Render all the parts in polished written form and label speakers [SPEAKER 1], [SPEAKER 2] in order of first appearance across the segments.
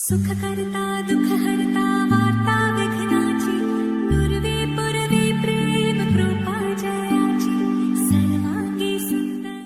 [SPEAKER 1] सुखकर्ता दुःखहर्ता वार्ता विघ्नाची पूर्वे पूर्वे प्रेम कृपा जयाची सर्वांगी सुंदर।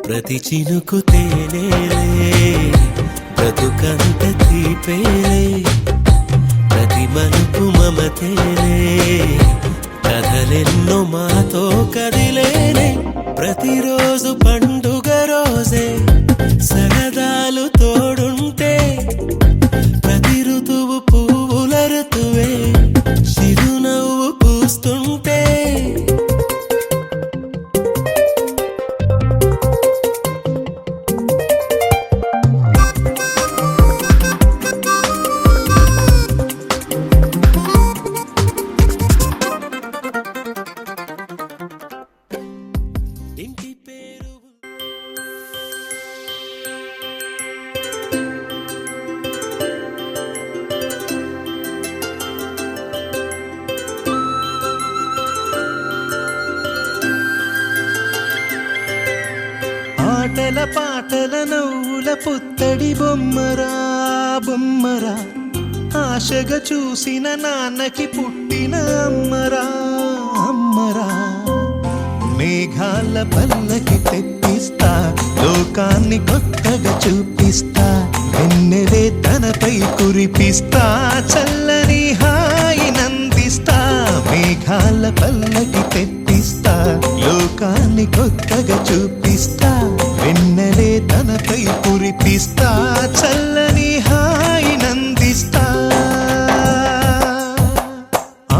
[SPEAKER 2] ప్రతి చినుకు తేనేలే బ్రతుకంత తీపేలే ప్రతి మలుపు మమతేలే కథలెన్నో మాతో కదిలేనే ప్రతిరోజు పండుగ రోజే సరదాలు తోడుంటే ప్రతి ఋతువు పువ్వుల ఋతువే చిరునవ్వు పూస్తుంటే ఆటల పాటల నవ్వుల పుత్తడి బొమ్మరా బొమ్మరా ఆశగా చూసిన నాన్నకి పుట్టిన అమ్మరా అమ్మరా మేఘాల పల్లకి తెప్పిస్తా లోకాన్ని కొత్తగా చూపిస్తా వెన్నెలే తనపై కురిపిస్తా చల్లని హాయి నందిస్తా మేఘాల పల్లకి తెప్పిస్తా లోకాన్ని కొత్తగా చూపిస్తా వెన్నెలే తనపై కురిపిస్తా చల్లని హాయి నందిస్తా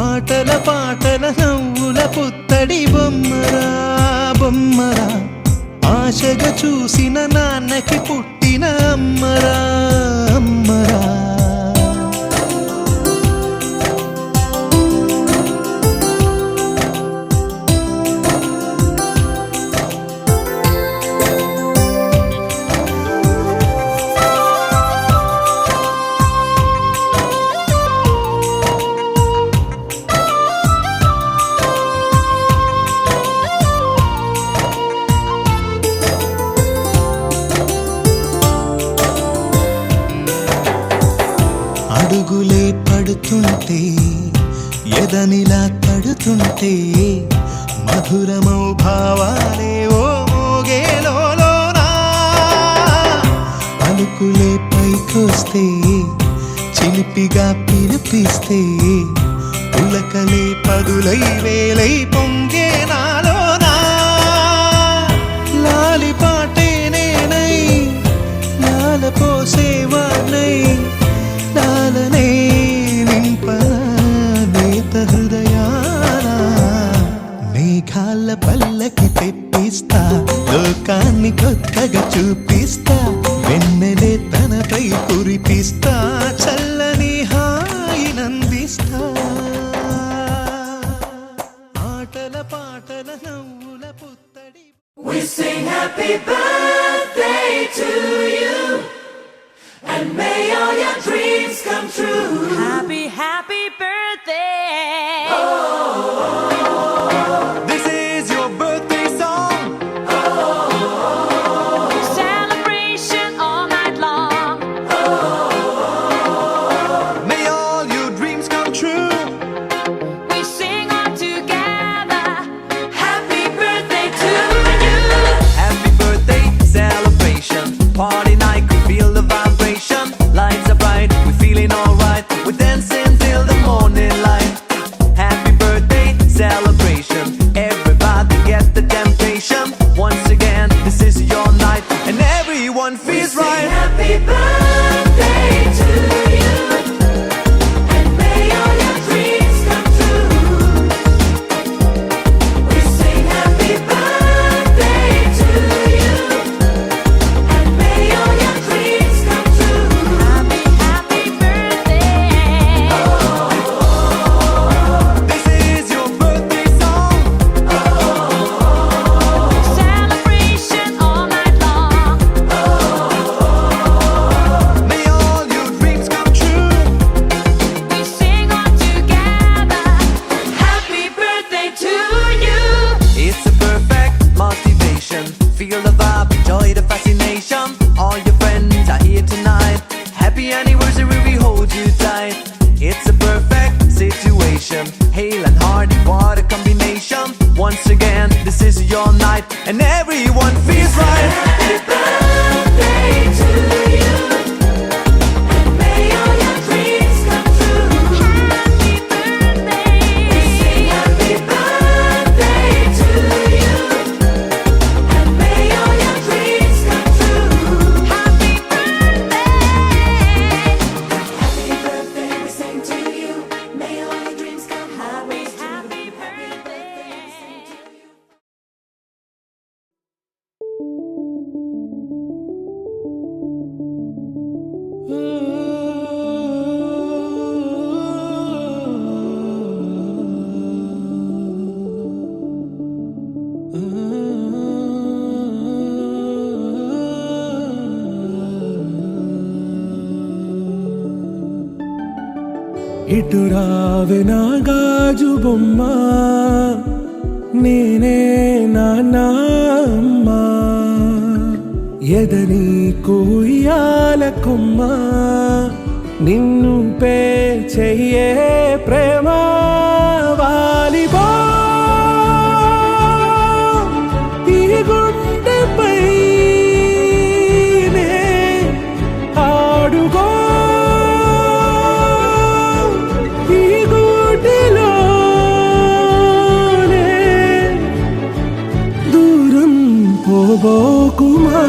[SPEAKER 2] ఆటల పాటల నవ్వుల పుత్తడి బొమ్మరా బొమ్మరా ఆశగా చూసిన నాన్నకి పుట్టిన అమ్మరా అమ్మరా అడుగులే పడుతుంటే ఎదనిలా తడుతుంటే మధురమౌ భావాలే ఓ మోగేలోనా పలుకులే పైకొస్తే చిలిపిగా పిలిపిస్తే పులకలే పదులై వేలై పొంగే నాలోనా లాలి పాటే నేనై లాల పోసేవాణ్ణై లాలనే నింపనా నేత హృదయాన మేఘాల పల్లకి తెప్పిస్తా లోకాన్ని కొత్తగా చూపిస్తా వెన్నెలే తనపై కురిపిస్తా చల్లని హాయి నందిస్తా ఆటల పాటల నవ్వుల పుత్తడి
[SPEAKER 3] We sing happy birthday to you, and may all your dreams come true.
[SPEAKER 4] Happy, happy birthday.
[SPEAKER 5] This is your birthday song.
[SPEAKER 4] Celebration all night long.
[SPEAKER 5] May all your dreams come true.
[SPEAKER 4] We sing all together.
[SPEAKER 3] Happy birthday to you.
[SPEAKER 5] Happy birthday celebration. Party night, we feel the vibration. Lights are bright, we're feeling alright. We're dancing till the morning light. Happy birthday celebration. Everybody get the temptation. Once again, this is your night, and everyone feels
[SPEAKER 3] Sing
[SPEAKER 5] right.
[SPEAKER 3] happy birthday to you, and may all your dreams come true. We sing happy birthday to you, and may all your dreams come true.
[SPEAKER 4] Happy, happy birthday.
[SPEAKER 5] This is your birthday song.
[SPEAKER 4] Celebration all night long.
[SPEAKER 5] May all your dreams come true.
[SPEAKER 4] We sing all together.
[SPEAKER 3] Happy birthday to you.
[SPEAKER 5] It's a perfect motivation. Feel the vibe, enjoy the fascination. All your friends are here tonight. Happy anniversary, we hold you tight. It's a perfect situation. Hale and hearty, what a combination. Once again, this is your night, and everyone feels right.
[SPEAKER 3] Happy birthday to you, and may all your dreams come true.
[SPEAKER 4] Happy birthday.
[SPEAKER 3] Sing happy birthday to you, and may all your dreams come true.
[SPEAKER 4] Happy birthday.
[SPEAKER 3] Happy birthday, we sing to you. May all your dreams come always true.
[SPEAKER 4] Happy birthday.
[SPEAKER 2] ఇటు రావే నా గాజు బొమ్మ నేనే నాన్న అమ్మ ఎదని కూయాల కొమ్మ నిన్ను pay చెయ్యే ప్రేమ వాలిబా ఈ గుండెపై నే ఆడుగో ఈ గుడిలోనే దూరం పోబోకుమా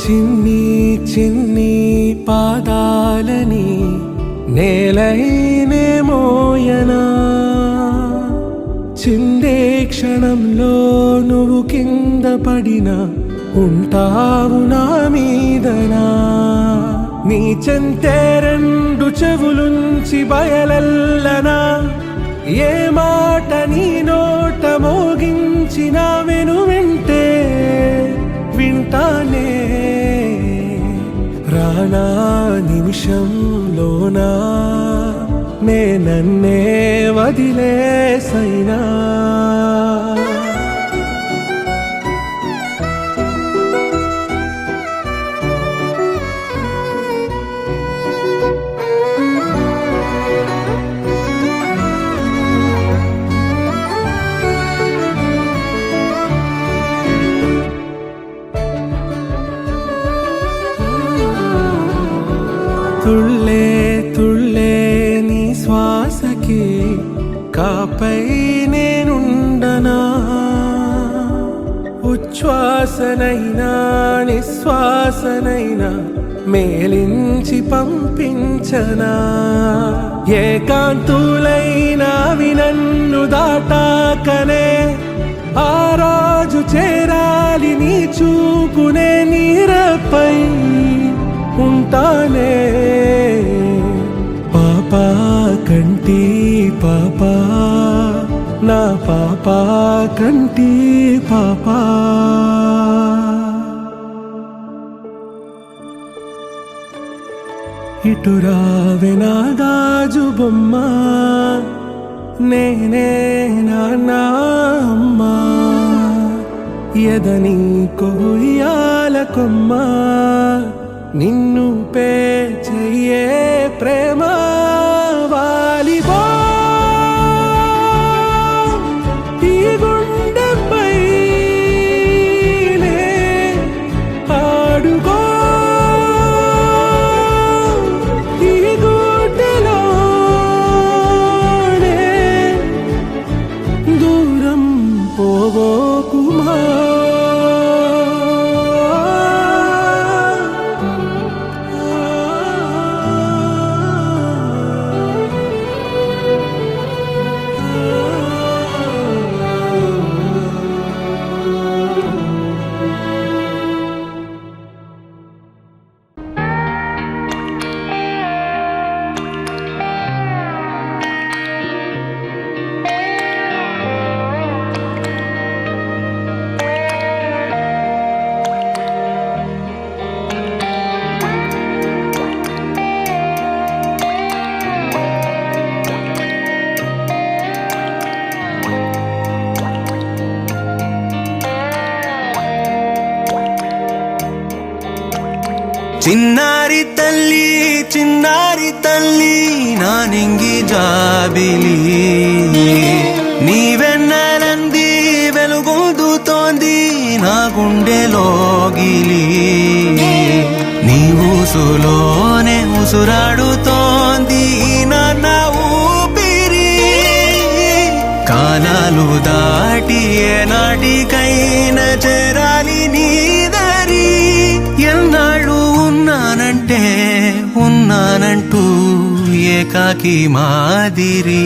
[SPEAKER 2] చిన్ని చిన్ని పాదాలని నేలైనే మోయనా చిందే క్షణంలో నువ్వు కింద పడినా ఉంటావు నా మీదనా నీ చెంతే రెండు చెవులుంచి బయలల్లనా ఏ మాట నీ నోట మోగించిన వెను వింటే వింటానే రానా నిమిషంలోనా నే నన్నే వదిలేసైనా తుళ్ళే తుళ్ళే నీ శ్వాసకి కాపై నేనుండనా ఉచ్ఛ్వాసనైనా నిశ్వాసనైనా మేలించి పంపించనా ఏకాంతులైనవి నన్ను దాటాకనే ఆ రాజు చేరాలి నీ చూపునే నీరపై ఉంటానే పాపా కంటి పాపా నా పాపా కంటి పాపా ఇటు రావే నా గాజు బొమ్మ నేనే నాన్న అమ్మా ఎదని కొయ్యాల కొమ్మ నిన్ను పే చెయ్యే ప్రేమ వాలిబా ఈ గుండెపై నే ఆడుగో ఈ గుడిలోనే దూరం పోవోకుమా
[SPEAKER 5] చిన్నారి తల్లి నా నింగి జాబిలి నీవెన్నెలంది వెలుగొందుతోంది నా గుండెలోగిలి నీ ఊసులోనే ఉసురాడుతోంది నా ఊపిరి కాలాలు దాటి ఏనాటికైనా చేరాలి నీ దరి ఎన్నాళ్ళు ఉన్నానంటూ ఏకాకి మాదిరి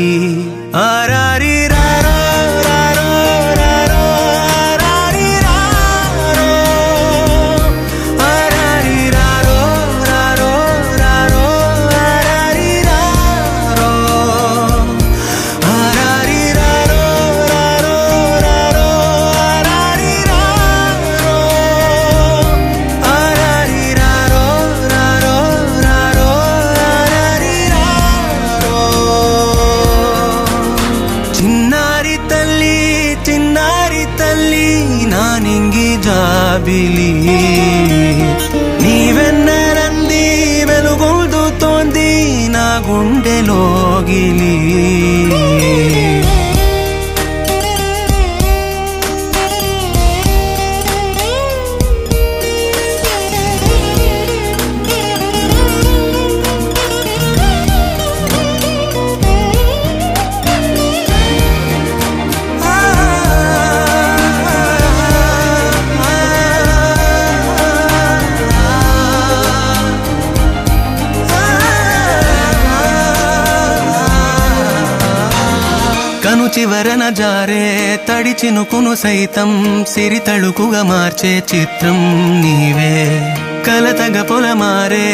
[SPEAKER 5] ఆరారి రారో రారో
[SPEAKER 6] ನಾನಿಂಗಿ ಜಾಬಿಲಿ ನೀವೆನ್ನರಂದಿ వెలుగొందు తోంది నా గుండెలోగిలి కను చివరన జారే తడి చినుకును సైతం సిరి తళుకుగా మార్చే చిత్రం నీవే కలతగ పొలమారే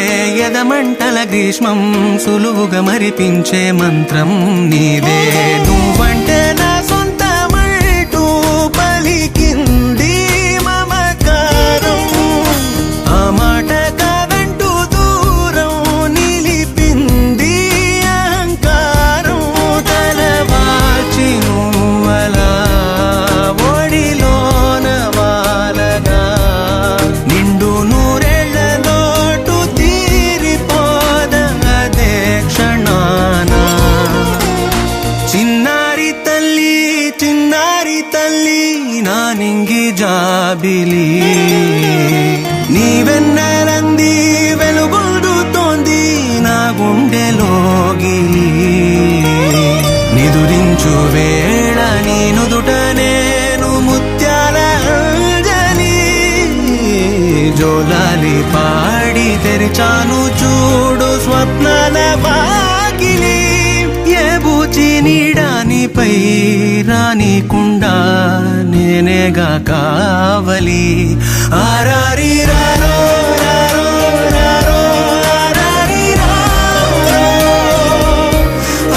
[SPEAKER 6] ఎదమంటల గ్రీష్మం సులువుగా మరిపించే మంత్రం నీదే నువ్వంటే నా సొంతమంటూ పలికింది మమకారం ఆ మాట కాదంటూ దూరం నిలిపింది అహంకారం తలవాచి నువ్వలా ఒడిలోన వాలగా నిండు నూరేళ్ల లోటు తీరిపోదదే క్షణాన చిన్నారి తల్లి నా నింగి జాబిలి నీవెన్నరంది వెలుగొందుతోంది నా గుండెలోగిలి నిదురించు వేళ నీ నుదుట నేను ముత్యాల అంజలి జోలాలి పాడి తెరిచాను చూడు స్వప్నాల వాకిలి ఏ బూచి నీడానిపై రానికుండా నేనేగా కావలి ఆరారి రారో రారో రారో ఆరారి రారో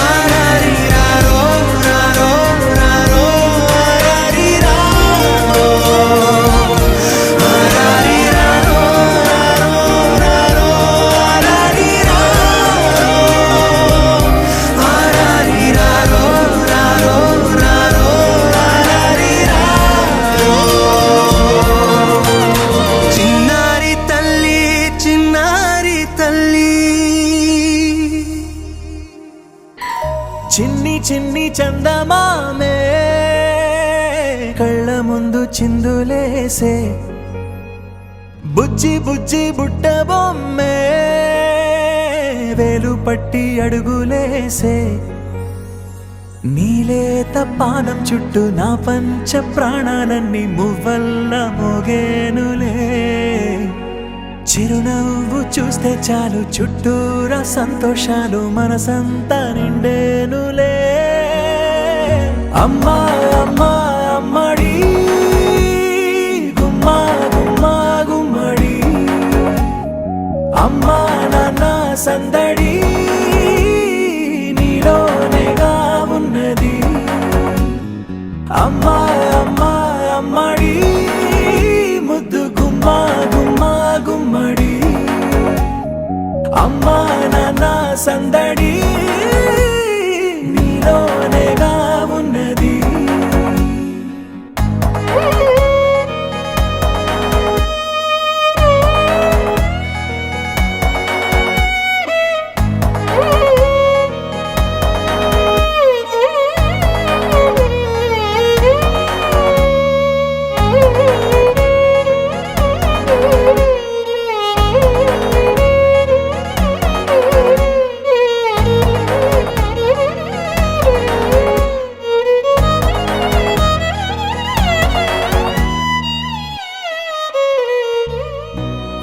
[SPEAKER 6] ఆరారి రారో రారో రారో ఆరారి రారో ఆరారి రారో రారో ఆరారి రారో ఆరారి రారో రారో రారో ఆరారి రారో చిన్నారి తల్లి
[SPEAKER 2] చిన్ని చిన్ని చందమామే కళ్ళ ముందు చిందులేసే బుజ్జి బుజ్జి బుట్ట బొమ్మే వేలు పట్టి అడుగులేసే నీలేత పానం చుట్టూ నా పంచ ప్రాణాలన్నీ మువ్వల్ల మోగేనులే చిరునవ్వు చూస్తే చాలు చుట్టూరా సంతోషాలు మనసంతా నిండేనులే అమ్మా అమ్మా అమ్మడి గుమ్మా గుమ్మా గుమ్మడి అమ్మా నాన్న సందడి నీలోనేగా ఉన్నది అమ్మా అమ్మా అమ్మడి ముద్దు గుమ్మా గుమ్మా గుమ్మడి అమ్మా నాన్న సందడి నీలోనేగా ఉన్నది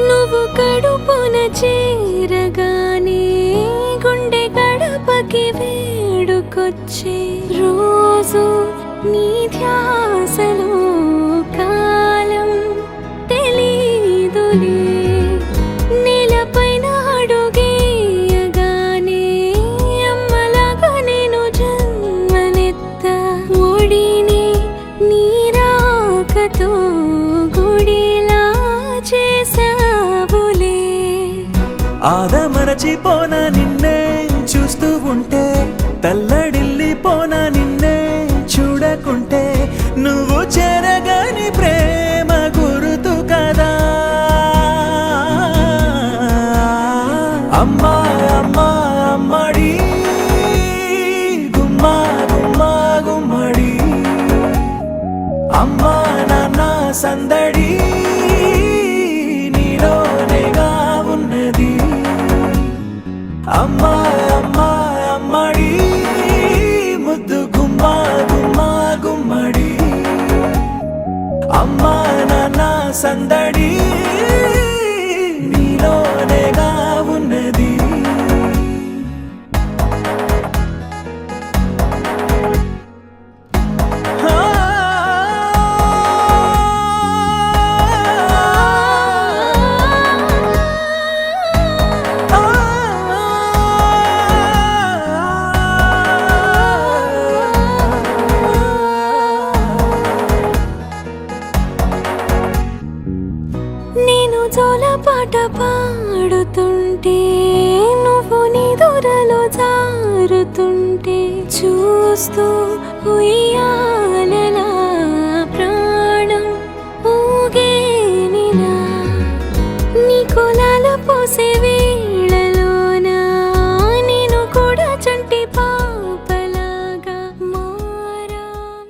[SPEAKER 1] నువ్వు కడుపున చేరగానే గుండె గడపకి వేడుకొచ్చే రోజు నీ ధ్యాసలో కాలం తెలీదులే నేలపైన అడుగేయగానే అమ్మలాగా నేను జన్మనెత్త ఒడిని నీరాకతో గుడిలా చేసావులే
[SPEAKER 2] ఆదమరచిపోనా నిన్నే చూస్తూ ఉంటే తల్లడిల్లిపోనా నిన్నే చూడకుంటే నువ్వు చెరగని ప్రేమ
[SPEAKER 6] సందడి నీలోనేగా ఉన్నది అమ్మా అమ్మా అమ్మడి ముద్దు గుమ్మా గుమ్మా గుమ్మడి అమ్మా నాన్న సందడి నీలోనేగా ఉన్నది
[SPEAKER 1] నేను జోలపాట పాడుతుంటే నువ్వు నీ దూరలో జారుతుంటే చూస్తూ ఉయ్యాలలా ప్రాణం ఊగేనిలా నీ కులాల పోసే వేళలోన నేను కూడా చంటి పాపలాగా మారాం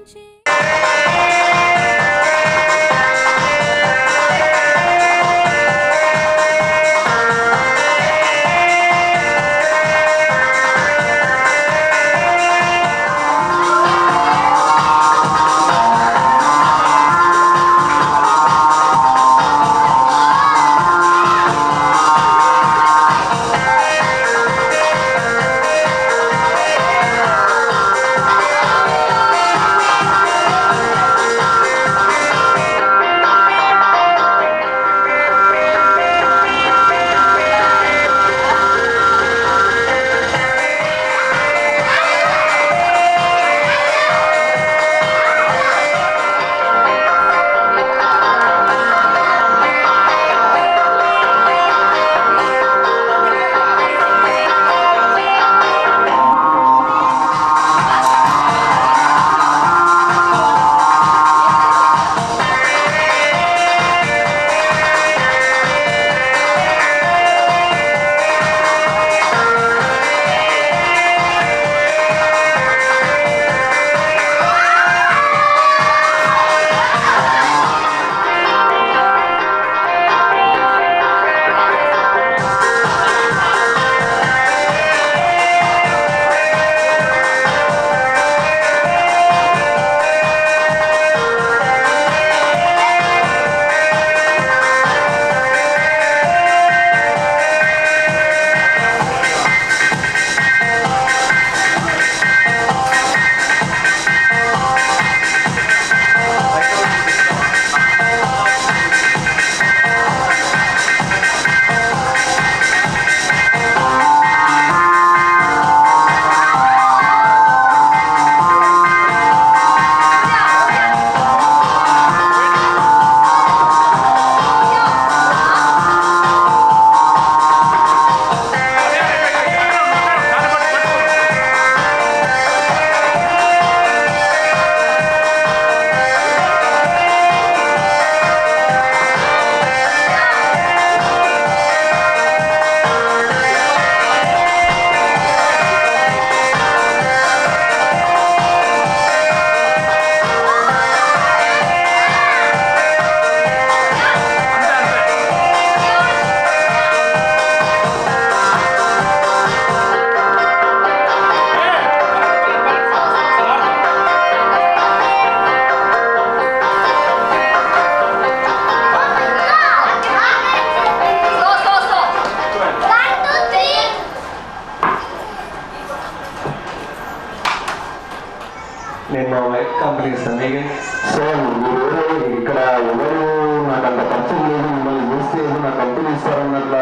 [SPEAKER 7] నేను మా వైఫ్ కంపెనీ ఇస్తాను మీకు సార్ మీరు ఇక్కడ ఎవరు నాకు అంత పరిచయం లేదు మిమ్మల్ని చూస్తే ఏదో నా కంపెనీ ఇస్తారన్నట్ల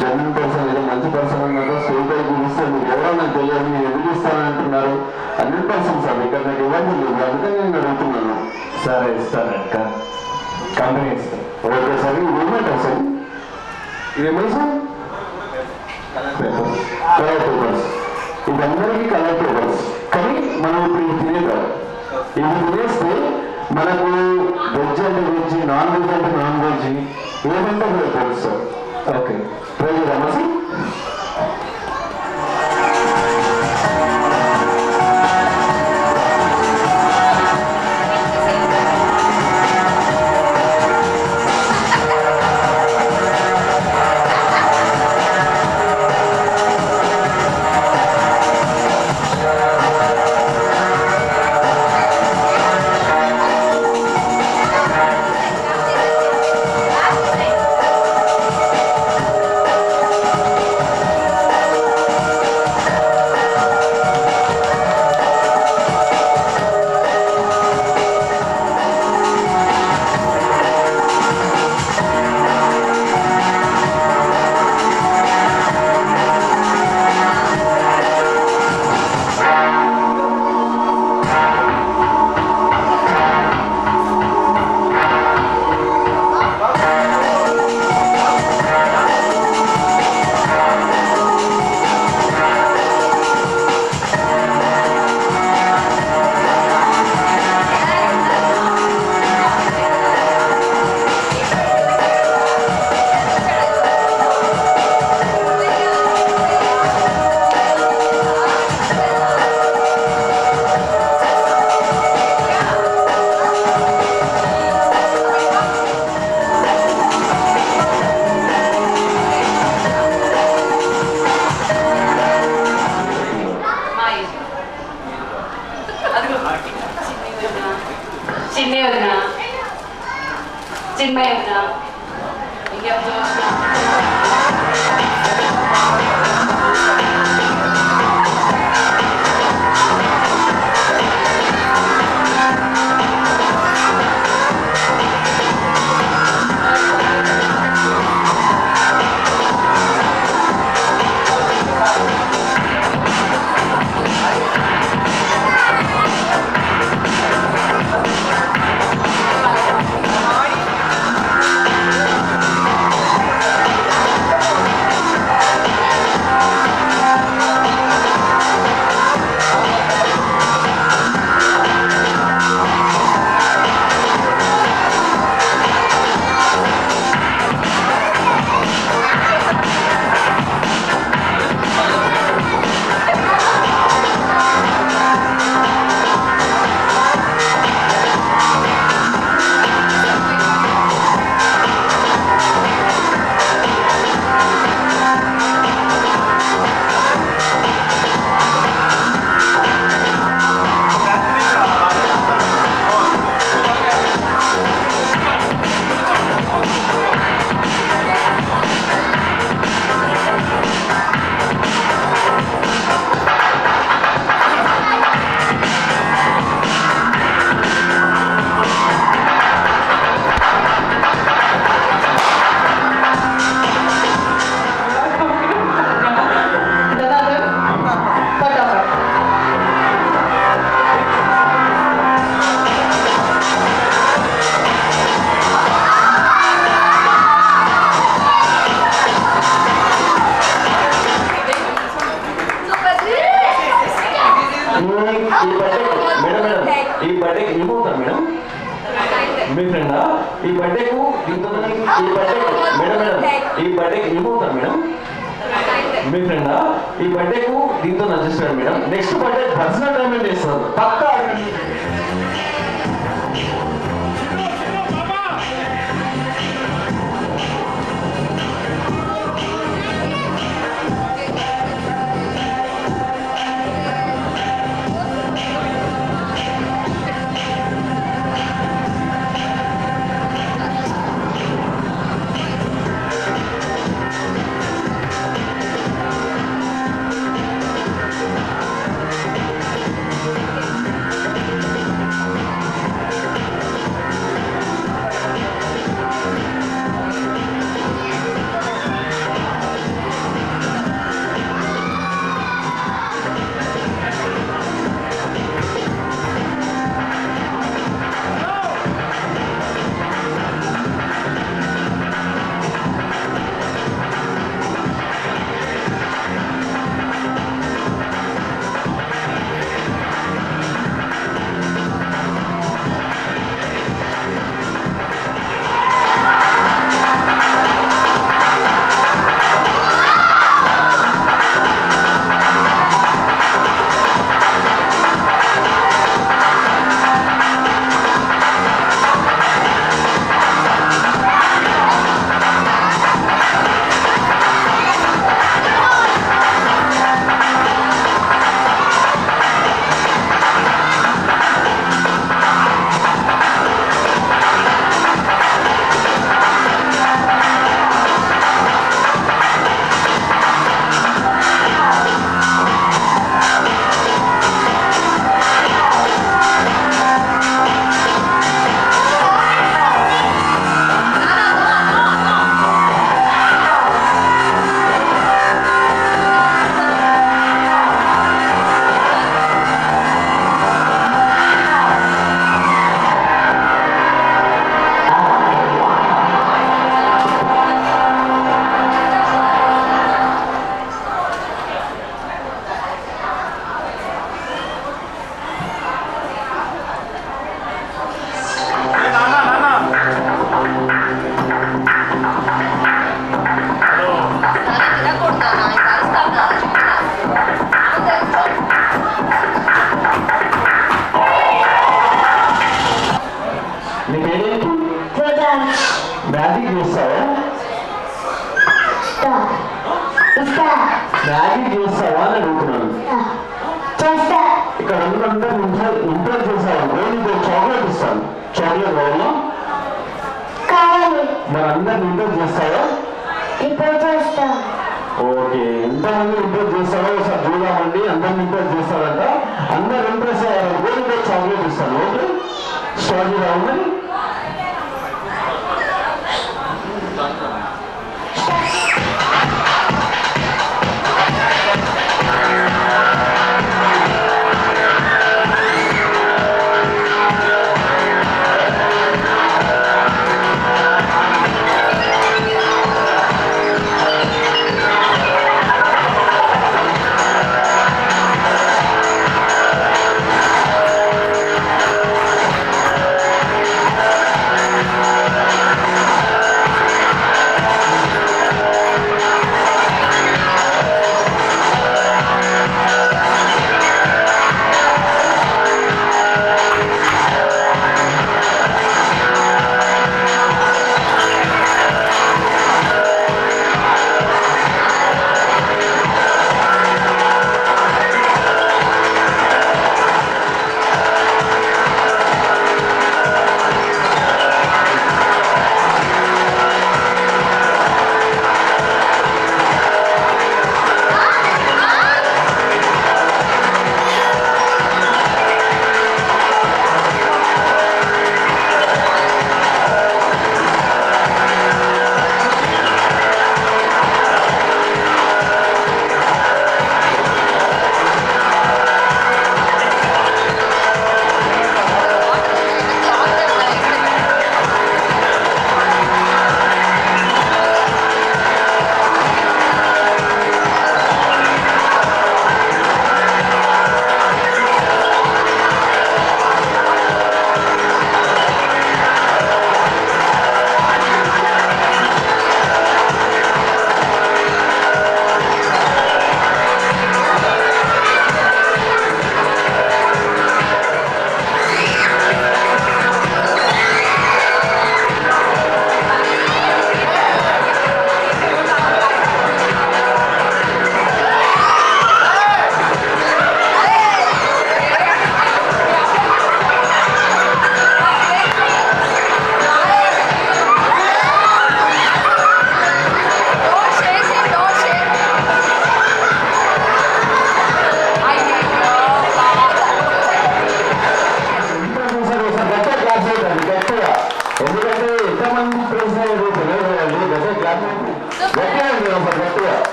[SPEAKER 7] జెన్యున్ పర్సన్ ఏదో మంచి పర్సన్ అన్నట్టు సూపర్ చూపిస్తే మీకు ఎవరో నాకు తెలియదు మీరు ఎందుకు ఇస్తానంటున్నారు 100% సార్ ఇక్కడ నాకు ఇవ్వండి లేదు అందుకని నేను అడుగుతున్నాను సరే ఇస్తానంట కంపెనీ ఇస్తాను ఓకే సార్ ఇది ఏమంటారు సార్ ఇదేమో సార్ కలర్ పేపర్స్ ఇదందరికీ కలర్ పేపర్స్ కానీ మనం ఇప్పుడు ఇది తినేదాం ఇది తినేస్తే మనకు వెజ్ అంటే వెజ్ నాన్ వెజ్ అంటే నాన్ వెజ్ ఏదంటే తెలుసు సార్ ఓకే ట్రై చేద్దామా సార్
[SPEAKER 8] 찐매입니다. 이경조
[SPEAKER 7] ఈ బర్త్డేకి ఏమవుతారు మేడం? మీ ఫ్రెండా? ఈ బర్త్డేకు దీంతో ఈ బర్త్డేకి ఏమవుతారు మేడం? మీ ఫ్రెండా? ఈ బర్త్డేకు దీంతో నచ్చేస్తాడు madam. Next birthday personal payment చేస్తారు పక్కా. మ్యాజిక్ చూస్తావా? మ్యాజిక్ చూస్తావా అని అడుగుతున్నాను. ఇక్కడ అందరూ ఇంప్రెస్ చేసావు. నేను చాక్లెట్ ఇస్తాను. చాక్లెట్ కావాలా? మరి అందరిని ఇంప్రెస్ చేస్తావా?
[SPEAKER 1] ఇప్పుడు చేస్తా.
[SPEAKER 7] ఓకే, ఎంతమంది ఇంప్రెస్ చేస్తారో ఒకసారి చూద్దామండి. అందరిని ఇంప్రెస్ చేస్తారంట. అందరు ఇంప్రెస్ అయ్యారు, చాక్లెట్ ఇస్తాను. ఓకే, స్టార్ట్ చేద్దామని.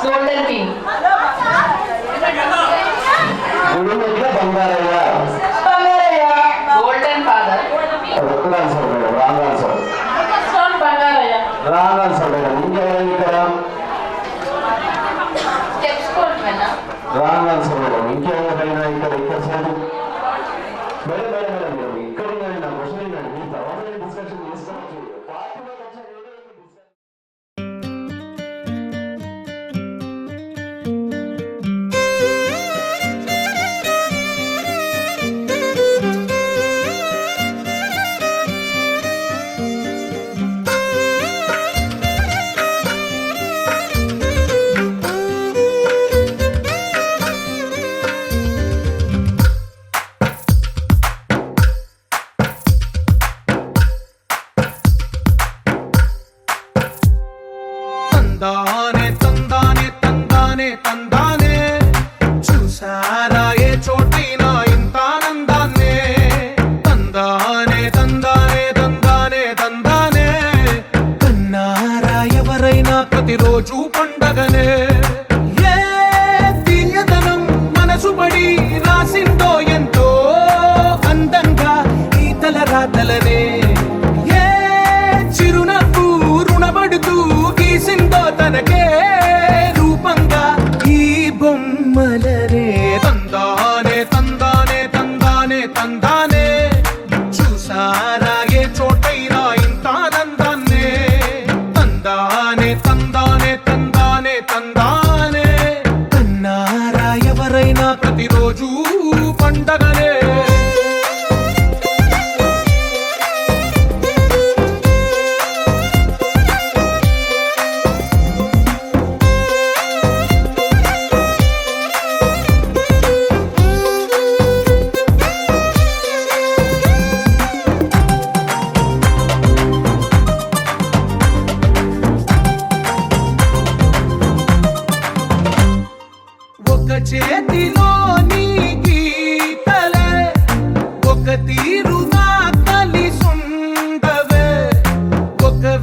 [SPEAKER 8] Golden King. Golden Father. Son Bangaraya. Steps called Vena.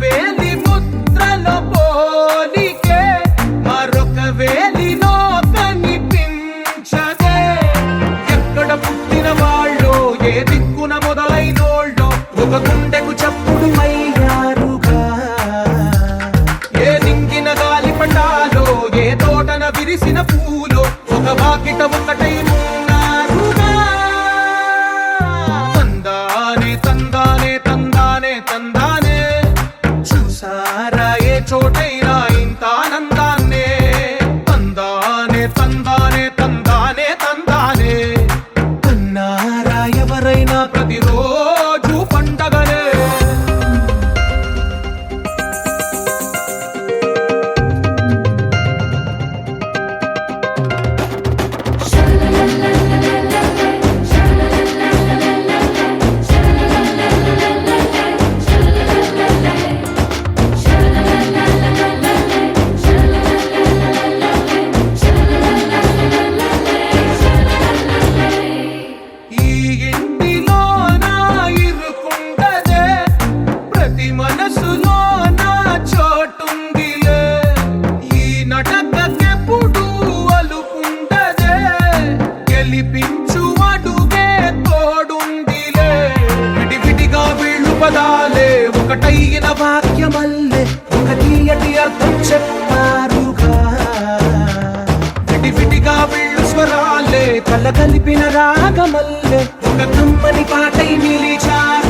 [SPEAKER 6] వేలి ముద్రలో పోలికే మరొక వేలిలో కనిపించదే ఎక్కడ పుట్టిన వాళ్ళో ఏ దిక్కున మొదలైనోళ్ళో ఒక గుండెకు చప్పుడు అయ్యారుగా ఏ నింగిన గాలి పటాలో ఏ తోటన విరిసిన పూలో ఒక వాకిట ఒకటై ఉన్నారుగా తందానే తందానే తందానే తందానే చూసారా ఏ చోటైనా ఇంత ఆనందాన్నే తందానే తందానే తందానే తందానే అన్నారా ఎవరైనా ప్రతిరోజు పండగనే ఈ ఇంటిలో నా ఇరుకుండదే ప్రతి మనసులో నా చోటుందిలే ఈ నటకెప్పుడు అలుకుండదే గెలిపించు అడుగే తోడుందిలే విడివిడిగా వీళ్ళు పదాలే ఒకటైన వాక్యమల్లే ఒక తీయటి అర్థం చెప్పారుగా విడివిడిగా వీళ్ళు స్వరాలే కలగలిపిన రాగమల్లే ఒక కమ్మని పాటై నిలిచారు